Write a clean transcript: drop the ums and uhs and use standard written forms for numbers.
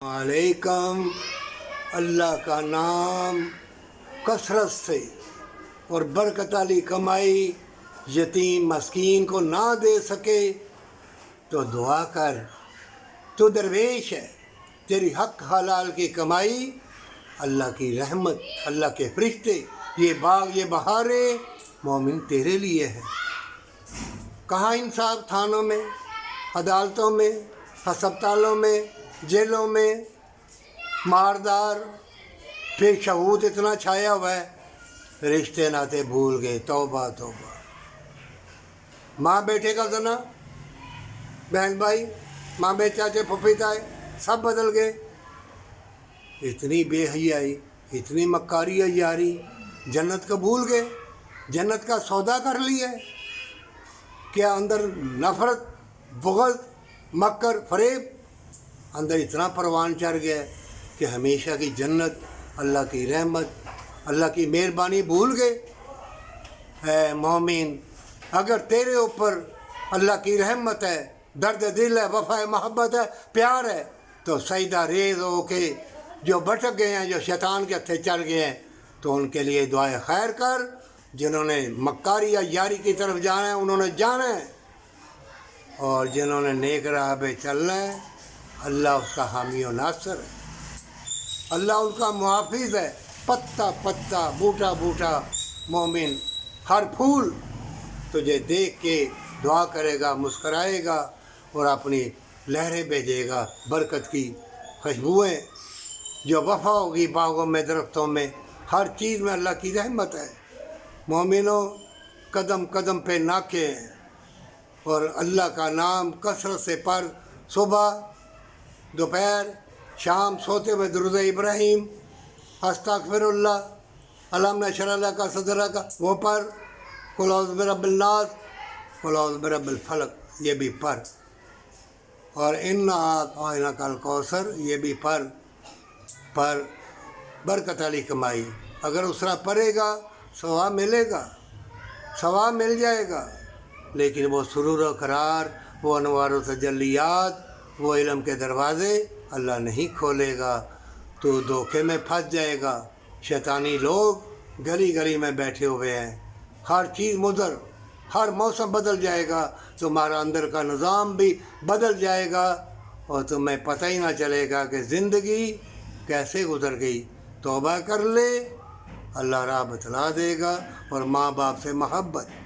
अलैकम। अल्लाह का नाम कसरत से और बरकत वाली कमाई यतीम मस्कीन को ना दे सके तो दुआ कर, तो दरवेश है। तेरी हक हलाल की कमाई, अल्लाह की रहमत, अल्लाह के फरिश्ते, ये बाग ये बहारें मोमिन तेरे लिए है। कहाँ इंसाफ? थानों में, अदालतों में, हस्पतालों में, जेलों में मारदार बेशहूद इतना छाया हुआ है, रिश्ते नाते भूल गए। तौबा तौबा। माँ बेटे का जना, बहन भाई, माँ बेटे चाचे फुफी ताए सब बदल गए। इतनी बेहयाई, इतनी मक्कारी यारी, जन्नत को भूल गए, जन्नत का सौदा कर लिया है। क्या अंदर नफरत, बुग़्ज़, मक्कर, फरेब, अंदर इतना परवान चढ़ गया कि हमेशा की जन्नत, अल्लाह की रहमत, अल्लाह की मेहरबानी भूल गए। है मोमिन, अगर तेरे ऊपर अल्लाह की रहमत है, दर्द दिल है, वफ़ा मोहब्बत है, प्यार है, तो सजदा रेज़ हो के जो भटक गए हैं, जो शैतान के हत्थे चढ़ गए हैं, तो उनके लिए दुआए खैर कर। जिन्होंने मक्कारी या यारी की तरफ जाना है उन्होंने जाना है, और जिन्होंने नेक राह पे चलना है अल्लाह उसका हामी और नासर है, अल्लाह उनका मुहाफिज है। पत्ता पत्ता, बूटा बूटा मोमिन, हर फूल तुझे देख के दुआ करेगा, मुस्कराएगा और अपनी लहरें भेजेगा, बरकत की खुशबुएँ जो वफ़ा होगी बागों में, दरख्तों में, हर चीज़ में अल्लाह की रहमत है। मोमिनों, कदम कदम पे नाके हैं और अल्लाह का नाम कसरत से पर, सुबह, दोपहर, शाम, सोते हुए दुरूद इब्राहिम, अस्तगफिरुल्लाह, अलम नशरह लका सदरक, वो पर, कुल औज़ु बिरब्बिन नास, कुल औज़ु बिरब्बिल फलक, ये भी पर, और इन्ना अतैनाकल कौसर, ये भी पर बरकत वाली कमाई। अगर उसरा पड़ेगा सवाब मिलेगा, सवाब मिल जाएगा, लेकिन वो सुरूर और करार, वो अनवार और तजल्लियात, वो इल्म के दरवाज़े अल्लाह नहीं खोलेगा तो धोखे में फंस जाएगा। शैतानी लोग गली गली में बैठे हुए हैं, हर चीज़ मुदर, हर मौसम बदल जाएगा, तुम्हारा अंदर का निज़ाम भी बदल जाएगा और तुम्हें पता ही ना चलेगा कि ज़िंदगी कैसे गुजर गई। तौबा कर ले, अल्लाह राह बतला देगा। और माँ बाप से मोहब्बत,